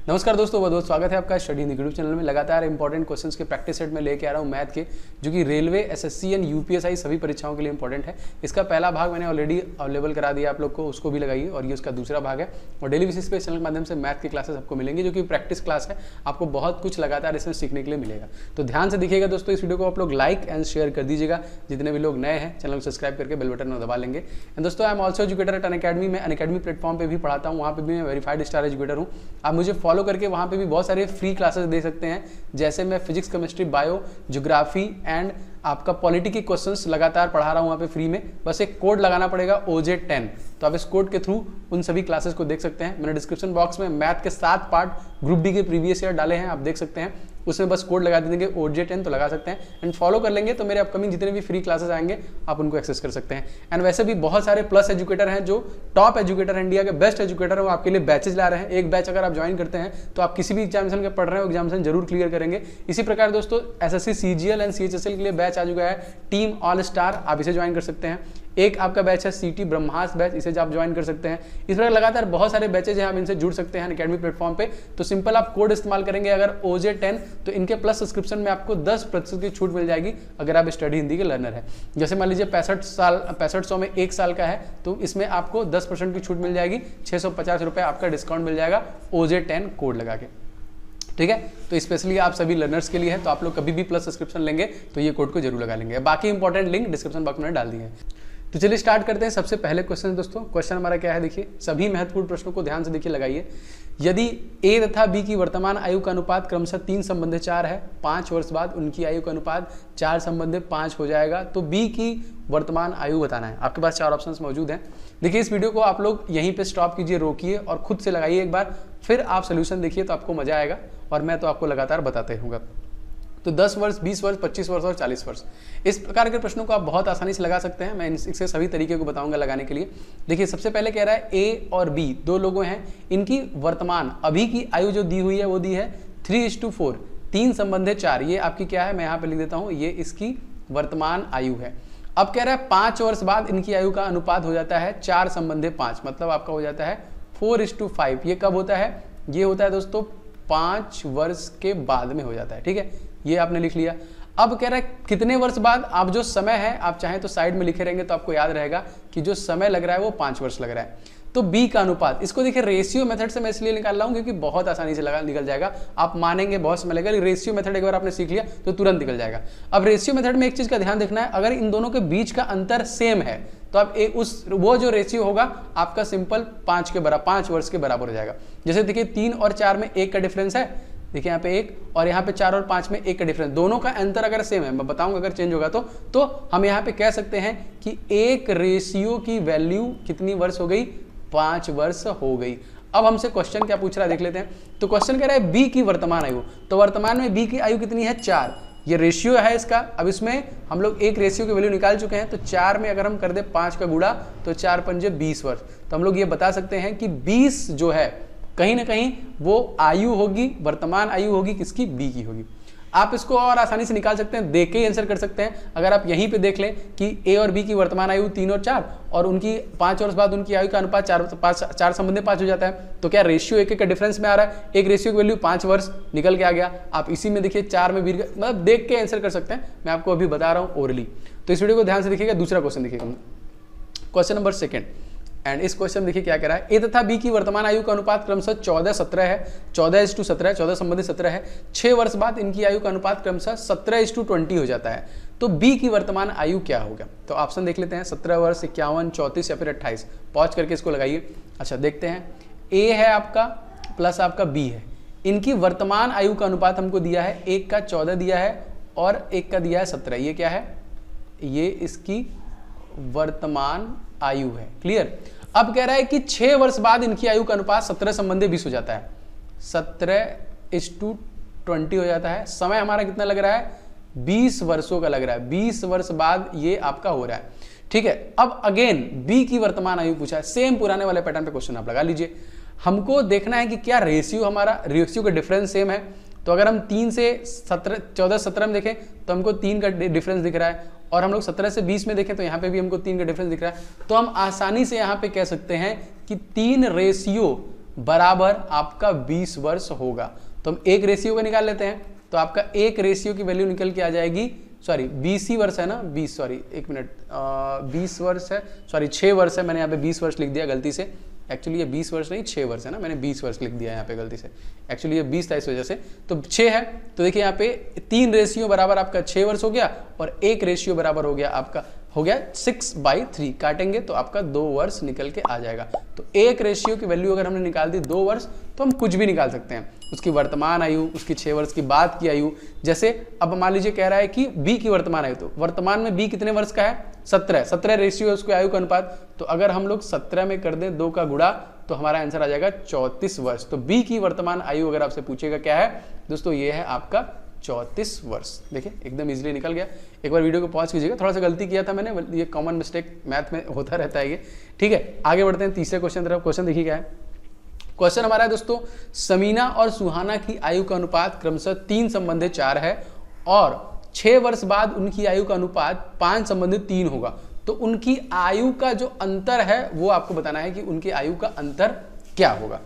नमस्कार दोस्तों, बहुत बहुत स्वागत है आपका स्टडी हिंदी यूट्यूब चैनल में। लगातार इंपॉर्टेंट क्वेश्चंस के प्रैक्टिस सेट में लेके आ रहा हूँ मैथ के, जो कि रेलवे, एसएससी एंड यूपीएसआई सभी परीक्षाओं के लिए इंपॉर्टेंट है। इसका पहला भाग मैंने ऑलरेडी अवेलेबल करा दिया आप लोग को, उसको भी लगाइए। और ये उसका दूसरा भाग है और डेली बेसिस पे चैनल के माध्यम से मैथ की क्लासेस आपको मिलेंगी, जो कि प्रैक्टिस क्लास है। आपको बहुत कुछ लगातार इसमें सीखने के लिए मिलेगा, तो ध्यान से देखिएगा दोस्तों। इस वीडियो को आप लोग लाइक एंड शेयर कर दीजिएगा। जितने भी लोग नए हैं चैनल को सब्सक्राइब करके बेल बटन दबा लेंगे। एंड दोस्तों, I am also educator eight Unacademy. मैं अनअकैडमी प्लेटफॉर्म पे भी पढ़ाता हूँ, वहाँ पे भी मैं वेरीफाइड स्टार एजुकेटर हूँ। आप मुझे फॉलो करके वहाँ पे भी बहुत सारे फ्री क्लासेस दे सकते हैं। जैसे मैं physics, chemistry, bio, geography and आपका पॉलिटी के क्वेश्चंस लगातार पढ़ा रहा हूँ वहाँ पे फ्री में। बस एक कोड लगाना पड़ेगा OJ10, तो आप इस कोड के थ्रू उन सभी क्लासेस को देख सकते हैं। मैंने डिस्क्रिप्शन बॉक्स में मैथ के 7 पार्ट ग्रुप डी के प्रीवियस ईयर डाले हैं, आप देख सकते हैं। उसमें बस कोड लगा देंगे OJ10 तो लगा सकते हैं एंड फॉलो कर लेंगे, तो मेरे अपकमिंग जितने भी फ्री क्लासेस आएंगे आप उनको एक्सेस कर सकते हैं। एंड वैसे भी बहुत सारे प्लस एजुकेटर हैं जो टॉप एजुकेटर हैं, इंडिया के बेस्ट एजुकेटर हैं, वो आपके लिए बैचेज ला रहे हैं। एक बैच अगर आप ज्वाइन करते हैं तो आप किसी भी एग्जामिनेशन के पढ़ रहे हो, एग्जामिनेशन जरूर क्लियर करेंगे। इसी प्रकार दोस्तों एसएससी, सीजीएल एंड सीएचएसएल के लिए बैच आ चुका है, टीम ऑल स्टार, आप इसे ज्वाइन कर सकते हैं। एक आपका बैच है सीटी ब्रह्मास्त्र बैच, इसे आप ज्वाइन कर सकते हैं। इस प्रकार लगातार बहुत सारे बैचेज हैं, आप इनसे जुड़ सकते हैं अनअकैडमी प्लेटफॉर्म पे। तो सिंपल आप कोड इस्तेमाल करेंगे अगर OJ10, तो इनके प्लस सब्सक्रिप्शन में आपको 10% की छूट मिल जाएगी अगर आप स्टडी हिंदी के लर्नर हैं। जैसे मान लीजिए 6500 में 1 साल का है, तो इसमें आपको 10% की छूट मिल जाएगी। 650 रुपये आपका डिस्काउंट मिल जाएगा OJ10 कोड लगा के, ठीक है। तो स्पेशली आप सभी लर्नर्स के लिए है, तो आप लोग कभी भी प्लस सब्सक्रिप्शन लेंगे तो ये कोड को जरूर लगा लेंगे। बाकी इंपॉर्टेंट लिंक डिस्क्रिप्शन बॉक्स में डाल दिए। तो चलिए स्टार्ट करते हैं। सबसे पहले क्वेश्चन दोस्तों, क्वेश्चन हमारा क्या है देखिए, सभी महत्वपूर्ण प्रश्नों को ध्यान से देखिए, लगाइए। यदि A तथा B की वर्तमान आयु का अनुपात क्रमशः 3/4 है, 5 वर्ष बाद उनकी आयु का अनुपात 4/5 हो जाएगा, तो B की वर्तमान आयु बताना है। आपके पास 4 ऑप्शंस मौजूद हैं। देखिए इस वीडियो को आप लोग यहीं पे स्टॉप कीजिए, रोकिए और खुद से लगाइए एक बार, फिर आप सोल्यूशन देखिए तो आपको मजा आएगा। और मैं तो आपको लगातार बताते रहूँगा। तो 10 वर्ष, 20 वर्ष, 25 वर्ष और 40 वर्ष, इस प्रकार के प्रश्नों को आप बहुत आसानी से लगा सकते हैं। मैं इसके सभी तरीके को बताऊंगा लगाने के लिए। देखिए सबसे पहले कह रहा है A और B 2 लोगों हैं, इनकी वर्तमान अभी की आयु जो दी हुई है वो दी है 3:4, 3/4। ये आपकी क्या है, मैं यहाँ पे लिख देता हूँ, ये इसकी वर्तमान आयु है। अब कह रहा है 5 वर्ष बाद इनकी आयु का अनुपात हो जाता है 4/5, मतलब आपका हो जाता है 4:5। ये कब होता है, ये होता है दोस्तों 5 वर्ष के बाद में हो जाता है, ठीक है। ये आपने लिख लिया। अब कह रहा है कितने वर्ष बाद, आप जो समय है आप चाहें तो साइड में लिखे रहेंगे तो आपको याद रहेगा कि जो समय लग रहा है वो 5 वर्ष लग रहा है। तो B का अनुपात, इसको देखिए रेशियो मेथड से मैं इसलिए निकाल रहा हूं क्योंकि बहुत आसानी से निकल जाएगा। आप मानेंगे बहुत समय लगेगा, रेशियो मेथड एक बार आपने सीख लिया तो तुरंत निकल जाएगा। अब रेशियो मेथड में एक चीज का ध्यान देखना है, अगर इन दोनों के बीच का अंतर सेम है तो आप वो जो रेशियो होगा आपका सिंपल 5 वर्ष के बराबर हो जाएगा। जैसे देखिए 3 और 4 में 1 का डिफरेंस है, देखिए यहाँ पे 1, और यहाँ पे 4 और 5 में 1 का डिफरेंस, दोनों का अंतर अगर सेम है, मैं बताऊंगा अगर चेंज होगा तो हम यहाँ पे कह सकते हैं कि एक रेशियो की वैल्यू कितनी वर्ष हो गई, 5 वर्ष हो गई। अब हमसे क्वेश्चन क्या पूछ रहा है देख लेते हैं। तो क्वेश्चन कह रहा है B की वर्तमान आयु, तो वर्तमान में B की आयु कितनी है, 4। ये रेशियो है इसका। अब इसमें हम लोग एक रेशियो की वैल्यू निकाल चुके हैं, तो 4 में अगर हम कर दे 5 का गुणा तो 4 पंजे 20 वर्ष। तो हम लोग ये बता सकते हैं कि 20 जो है कहीं ना कहीं वो आयु होगी, वर्तमान आयु होगी किसकी, B की होगी। आप इसको और आसानी से निकाल सकते हैं, देख के ही आंसर कर सकते हैं। अगर आप यहीं पे देख लें कि A और B की वर्तमान आयु 3 और 4 और उनकी 5 वर्ष बाद उनकी आयु का अनुपात 4/5 हो जाता है, तो क्या रेशियो 1 का डिफरेंस में आ रहा है, एक रेशियो की वैल्यू 5 वर्ष निकल के आ गया। आप इसी में देखिए 4 में मतलब देख के आंसर कर सकते हैं, मैं आपको अभी बता रहा हूँ ओरली। तो इस वीडियो को ध्यान से देखिएगा। दूसरा क्वेश्चन देखिएगा, क्वेश्चन नंबर 2। एंड इस क्वेश्चन देखिए क्या कह रहा है, A तथा B की वर्तमान आयु का अनुपात क्रमशः 14:17 है, 14:17 है, 14/17 है। 6 वर्ष बाद इनकी आयु का अनुपात क्रमशः 17:20 हो जाता है, तो B की वर्तमान आयु क्या होगा। तो ऑप्शन देख लेते हैं, 17 वर्ष, 51, 34 या फिर 28। पॉज करके इसको लगाइए। अच्छा देखते हैं, A है आपका प्लस आपका B है, इनकी वर्तमान आयु का अनुपात हमको दिया है, एक का 14 दिया है और एक का दिया है 17। ये क्या है, ये इसकी वर्तमान आयु है, क्लियर। अब कह रहा है कि 6 वर्ष बाद इनकी आयु का अनुपात 17/20 हो जाता है, 17:20 हो जाता है। समय हमारा कितना लग रहा है, 20 वर्षों का लग रहा है, 20 वर्ष बाद ये आपका हो रहा है, ठीक है। अब अगेन B की वर्तमान आयु पूछा है, सेम पुराने वाले पैटर्न पे क्वेश्चन आप लगा लीजिए। हमको देखना है कि क्या रेशियो, हमारा रेशियो का डिफरेंस सेम है। तो अगर हम 3 से 14-17 में देखें तो हमको 3 का डिफरेंस दिख रहा है, और हम लोग 17 से 20 में देखें तो यहाँ पे भी हमको 3 का डिफरेंस दिख रहा है। तो हम आसानी से यहाँ पे कह सकते हैं कि 3 रेशियो बराबर आपका 20 वर्ष होगा। तो हम एक रेशियो का निकाल लेते हैं, तो आपका एक रेशियो की वैल्यू निकल के आ जाएगी, सॉरी 20 ही वर्ष है ना, 20 सॉरी 1 मिनट 20 वर्ष है, सॉरी 6 वर्ष है, मैंने यहाँ पे 20 वर्ष लिख दिया गलती से। एक्चुअली ये 20 वर्ष नहीं 6 वर्ष है ना, मैंने 20 वर्ष लिख दिया यहाँ पे गलती से, एक्चुअली ये 20 था इस वजह से, तो 6 है। तो देखिए यहाँ पे 3 रेशियो बराबर आपका 6 वर्ष हो गया और 1 रेशियो बराबर हो गया आपका, हो गया 6/3, काटेंगे तो आपका 2 वर्ष निकल के आ जाएगा। तो 1 रेशियो की वैल्यू अगर हमने निकाल दी 2 वर्ष, तो हम कुछ भी निकाल सकते हैं, उसकी वर्तमान आयु, उसकी 6 वर्ष की बाद की आयु। जैसे अब मान लीजिए कह रहा है कि बी की वर्तमान आयु, तो वर्तमान में बी कितने वर्ष का है, 17 रेशियो है उसकी आयु का अनुपात। तो अगर हम लोग 17 में कर दें 2 का गुणा, तो हमारा आंसर आ जाएगा 34 वर्ष। तो बी की वर्तमान आयु अगर आपसे पूछेगा क्या है दोस्तों, ये है आपका 34 वर्ष। देखिए एकदम इजीली निकल गया। एक बार वीडियो को पॉज कीजिएगा, थोड़ा सा गलती किया था मैंने, ये कॉमन मिस्टेक मैथ में होता रहता है ये, ठीक है। आगे बढ़ते हैं तीसरे क्वेश्चन तरफ। क्वेश्चन देखिए क्या है। क्वेश्चन हमारा है दोस्तों, समीना और सुहाना की आयु का अनुपात क्रमशः 3 संबंधित 4 है और 6 वर्ष बाद उनकी आयु का अनुपात 5 संबंधित 3 होगा। तो उनकी आयु का जो अंतर है वो आपको बताना है कि उनकी आयु का अंतर क्या होगा।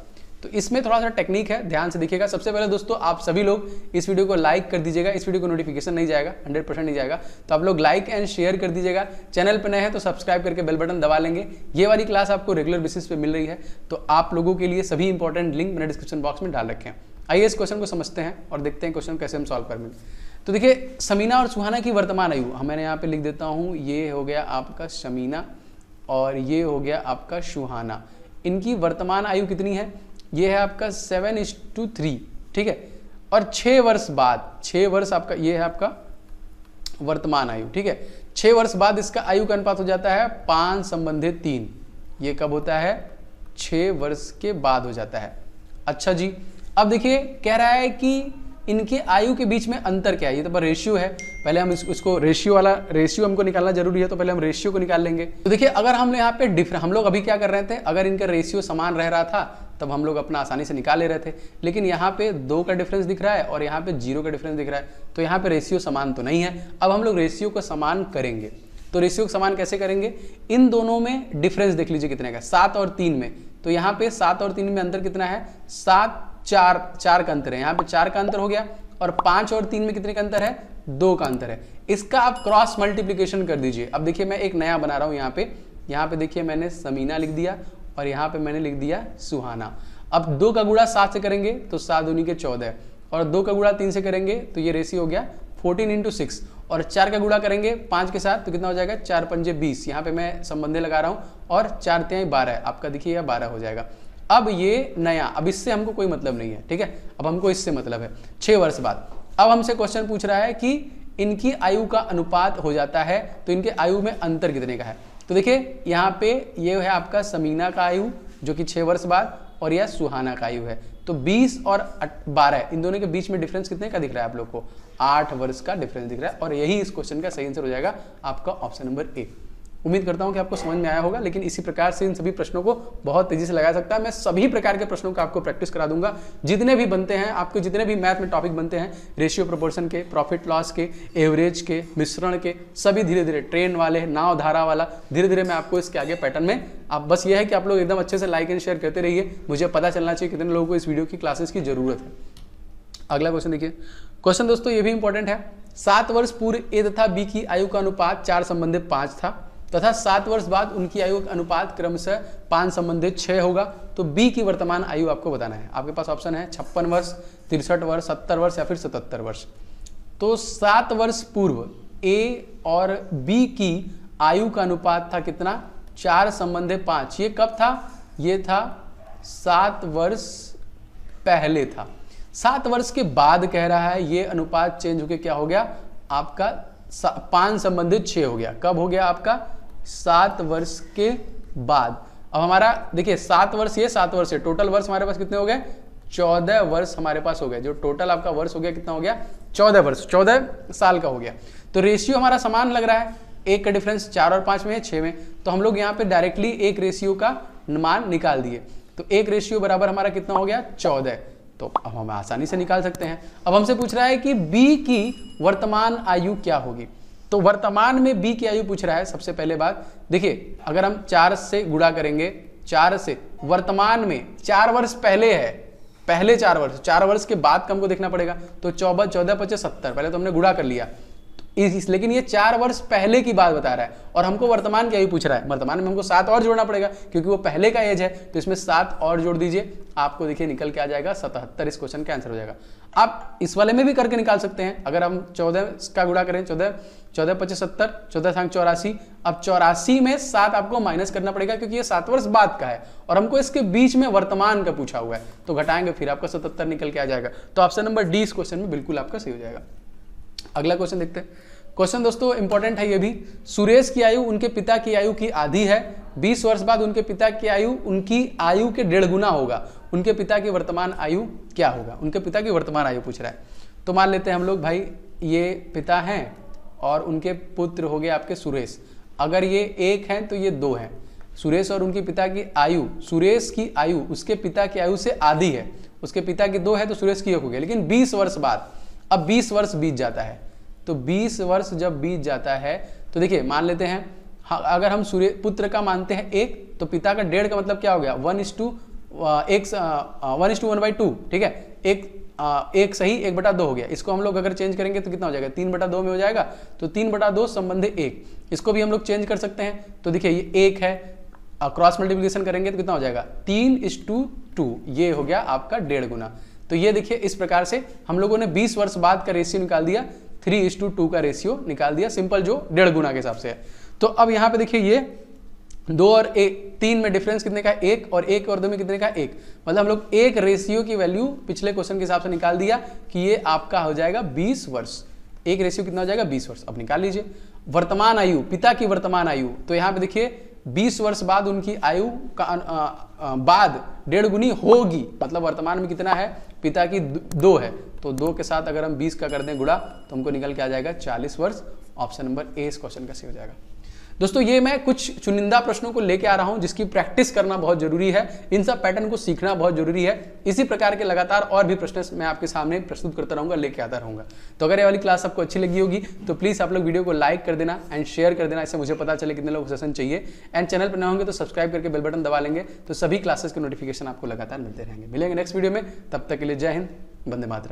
तो इसमें थोड़ा सा टेक्निक है, ध्यान से देखिएगा। सबसे पहले दोस्तों आप सभी लोग इस वीडियो को लाइक कर दीजिएगा, इस वीडियो को नोटिफिकेशन नहीं जाएगा, 100% नहीं जाएगा, तो आप लोग लाइक एंड शेयर कर दीजिएगा। चैनल पर नए हैं तो सब्सक्राइब करके बेल बटन दबा लेंगे। ये वाली क्लास आपको रेगुलर बेसिस पे मिल रही है, तो आप लोगों के लिए सभी इंपॉर्टेंट लिंक मैंने डिस्क्रिप्शन बॉक्स में डाल रखे हैं। आइए इस क्वेश्चन को समझते हैं और देखते हैं क्वेश्चन कैसे हम सॉल्व करेंगे। तो देखिए समीना और सुहाना की वर्तमान आयु, मैंने यहाँ पे लिख देता हूँ, ये हो गया आपका समीना और ये हो गया आपका सुहाना। इनकी वर्तमान आयु कितनी है, ये है आपका 7:3, ठीक है। और 6 वर्ष बाद, 6 वर्ष आपका, ये है आपका वर्तमान आयु, ठीक है। 6 वर्ष बाद इसका आयु का अनुपात हो जाता है 5 संबंधित 3। ये कब होता है, 6 वर्ष के बाद हो जाता है। अच्छा जी, अब देखिए कह रहा है कि इनके आयु के बीच में अंतर क्या है। ये तो रेशियो है, पहले हम इसको रेशियो वाला, रेशियो हमको निकालना जरूरी है, तो पहले हम रेशियो को निकाल लेंगे। तो देखिए अगर हमने यहाँ पे हम लोग अभी क्या कर रहे थे, अगर इनका रेशियो समान रह रहा था तब हम लोग अपना आसानी से निकाल ले रहे थे, लेकिन यहाँ पे 2 का डिफरेंस दिख रहा है और यहाँ पे 0 का डिफरेंस दिख रहा है, तो यहाँ पे रेशियो समान तो नहीं है। अब हम लोग रेशियो को समान करेंगे, तो रेशियो को समान कैसे करेंगे, इन दोनों में डिफरेंस देख लीजिए कितने का, 7 और 3 में। तो यहाँ पे 7 और 3 में अंतर कितना है, 7 4 का अंतर है, यहाँ पे 4 का अंतर हो गया। और 5 और 3 में कितने का अंतर है, 2 का अंतर है। इसका आप क्रॉस मल्टीप्लीकेशन कर दीजिए। अब देखिए मैं एक नया बना रहा हूँ यहाँ पे देखिए मैंने समीना लिख दिया और यहाँ पे मैंने लिख दिया सुहाना। अब 2 का गुणा 7 से करेंगे तो 7 दूनी के 14 और 2 का गुणा 3 से करेंगे तो ये रेशियो हो गया 14 × 6 और 4 का गुणा करेंगे 5 के साथ तो कितना हो जाएगा, 4 पंजे 20। यहाँ पे मैं संबंधे लगा रहा हूँ और 4 तिहाई 12, आपका देखिए यह 12 हो जाएगा। अब ये नया, अब इससे हमको कोई मतलब नहीं है, ठीक है। अब हमको इससे मतलब है 6 वर्ष बाद। अब हमसे क्वेश्चन पूछ रहा है कि इनकी आयु का अनुपात हो जाता है, तो इनके आयु में अंतर कितने का है। तो देखिए यहाँ पे ये है आपका समीना का आयु जो कि 6 वर्ष बाद, और यह सुहाना का आयु है। तो 20 और 12 इन दोनों के बीच में डिफरेंस कितने का दिख रहा है आप लोग को, 8 वर्ष का डिफरेंस दिख रहा है। और यही इस क्वेश्चन का सही आंसर हो जाएगा आपका ऑप्शन नंबर ए। उम्मीद करता हूं कि आपको समझ में आया होगा, लेकिन इसी प्रकार से इन सभी प्रश्नों को बहुत तेजी से लगा सकता है। मैं सभी प्रकार के प्रश्नों का आपको प्रैक्टिस करा दूंगा, जितने भी बनते हैं आपके, जितने भी मैथ में टॉपिक बनते हैं, रेशियो प्रोपोर्शन के, प्रॉफिट लॉस के, एवरेज के, मिश्रण के, सभी धीरे धीरे, ट्रेन वाले, नाव धारा वाला, धीरे धीरे मैं आपको इसके आगे पैटर्न में, आप बस ये है कि आप लोग एकदम अच्छे से लाइक एंड शेयर करते रहिए। मुझे पता चलना चाहिए कितने लोगों को इस वीडियो की क्लासेस की जरूरत है। अगला क्वेश्चन देखिए। क्वेश्चन दोस्तों ये भी इंपॉर्टेंट है। 7 वर्ष पूर्व ए तथा बी की आयु का अनुपात 4 संबंधित 5 था तथा 7 वर्ष बाद उनकी आयु का अनुपात क्रमशः 5 संबंधित 6 होगा। तो बी की वर्तमान आयु आपको बताना है। आपके पास ऑप्शन है 56 वर्ष, 63 वर्ष, 70 वर्ष या फिर 77 वर्ष। तो 7 वर्ष पूर्व ए और बी की आयु का अनुपात था कितना, 4 संबंधित 5। ये कब था, ये था 7 वर्ष पहले था। 7 वर्ष के बाद कह रहा है ये अनुपात चेंज होकर क्या हो गया आपका 5 संबंधित 6 हो गया। कब हो गया आपका, 7 वर्ष के बाद। अब हमारा देखिए 7 वर्ष, ये 7 वर्ष है, टोटल वर्ष हमारे पास कितने हो गए, 14 वर्ष हमारे पास हो गए। जो टोटल आपका वर्ष हो गया कितना हो गया, 14 वर्ष, 14 साल का हो गया। तो रेशियो हमारा समान लग रहा है, एक का डिफरेंस 4 और 5 में है, 6 में। तो हम लोग यहाँ पे डायरेक्टली एक रेशियो का मान निकाल दिए। तो एक रेशियो बराबर हमारा कितना हो गया, 14। तो अब हम आसानी से निकाल सकते हैं। अब हमसे पूछ रहा है कि बी की वर्तमान आयु क्या होगी। तो वर्तमान में बी की आयु पूछ रहा है। सबसे पहले बात देखिए, अगर हम 4 से गुणा करेंगे 4 से वर्तमान में 4 वर्ष पहले है, पहले 4 वर्ष, 4 वर्ष के बाद का हमको देखना पड़ेगा। तो 14 5 70, पहले तो हमने गुणा कर लिया, लेकिन ये 4 वर्ष पहले की बात बता रहा है और हमको वर्तमान की आयु पूछ रहा है। वर्तमान में हमको 7 और जोड़ना पड़ेगा क्योंकि वो पहले का एज है, तो इसमें 7 और जोड़ दीजिए, आपको देखिए निकल के आ जाएगा 77। इस क्वेश्चन का आंसर हो जाएगा। आप इस वाले में भी करके निकाल सकते हैं। अगर हम 14 का गुणा करें, 14 5 70, 14 सांग 84। अब 84 में 7 आपको माइनस करना पड़ेगा क्योंकि ये 7 वर्ष बाद का है और हमको इसके बीच में वर्तमान का पूछा हुआ है, तो घटाएंगे फिर आपका 77 निकल के आ जाएगा। तो ऑप्शन नंबर डी इस क्वेश्चन में बिल्कुल आपका सही हो जाएगा। अगला क्वेश्चन देखते हैं। क्वेश्चन दोस्तों इंपॉर्टेंट है ये भी। सुरेश की आयु उनके पिता की आयु की आधी है। 20 वर्ष बाद उनके पिता की आयु उनकी आयु के 1.5 गुना होगा। उनके पिता की वर्तमान आयु क्या होगा? उनके पिता की वर्तमान आयु पूछ रहा है। तो मान लेते हैं हम लोग भाई ये पिता हैं और उनके पुत्र हो गए आपके सुरेश। अगर ये 1 है तो ये 2 है। सुरेश और उनके पिता की आयु, सुरेश की आयु उसके पिता की आयु से आधी है। उसके पिता की 2 है तो सुरेश की 1 हो गया। लेकिन 20 वर्ष बाद, अब 20 वर्ष बीत जाता है, तो 20 वर्ष जब बीत जाता है तो देखिए मान लेते हैं अगर हम पुत्र का मानते हैं 1 तो पिता का 1.5 का मतलब क्या हो गया? 1:1/2, ठीक है। 1 सही 1/2 हो गया। इसको हम लोग अगर चेंज करेंगे तो कितना हो जाएगा? 3/2 में हो जाएगा। तो 3/2 संबंधी 1, इसको भी हम लोग चेंज कर सकते हैं। तो देखिए ये 1 है, क्रॉस मल्टीप्लिकेशन करेंगे तो कितना हो जाएगा? 3:2, ये हो गया आपका 1.5 गुना। तो ये देखिए इस प्रकार से हम लोगों ने 20 वर्ष बाद का रेशियो निकाल दिया, 3:2 का रेशियो निकाल दिया, सिंपल, जो 1.5 गुना के हिसाब से है। तो अब यहाँ पे देखिए ये 2 और 3 में डिफरेंस कितने का? 1, और 1 और 2 में कितने का? 1। मतलब हम लोग एक रेशियो की वैल्यू पिछले क्वेश्चन के हिसाब से निकाल दिया कि ये आपका हो जाएगा 20 वर्ष। एक रेशियो कितना हो जाएगा? 20 वर्ष। अब निकाल लीजिए वर्तमान आयु, पिता की वर्तमान आयु। तो यहाँ पे देखिए 20 वर्ष बाद उनकी आयु का बाद 1.5 गुनी होगी। मतलब वर्तमान में कितना है? पिता की 2 है, तो 2 के साथ अगर हम 20 का कर दें गुणा तो हमको निकल के आ जाएगा 40 वर्ष। ऑप्शन नंबर ए इस क्वेश्चन का सही हो जाएगा। दोस्तों ये मैं कुछ चुनिंदा प्रश्नों को लेके आ रहा हूं जिसकी प्रैक्टिस करना बहुत जरूरी है। इन सब पैटर्न को सीखना बहुत जरूरी है। इसी प्रकार के लगातार और भी प्रश्न मैं आपके सामने प्रस्तुत करता रहूंगा, लेके आता रहूंगा। तो अगर ये वाली क्लास आपको अच्छी लगी होगी तो प्लीज आप लोग वीडियो को लाइक कर देना एंड शेयर कर देना, इससे मुझे पता चले कितने लोग सेशन चाहिए। एंड चैनल पर नए होंगे तो सब्सक्राइब करके बेल बटन दबा लेंगे, तो सभी क्लासेस के नोटिफिकेशन आपको लगातार मिलते रहेंगे। मिलेंगे नेक्स्ट वीडियो में, तब तक के लिए जय हिंद, वंदे मातरम।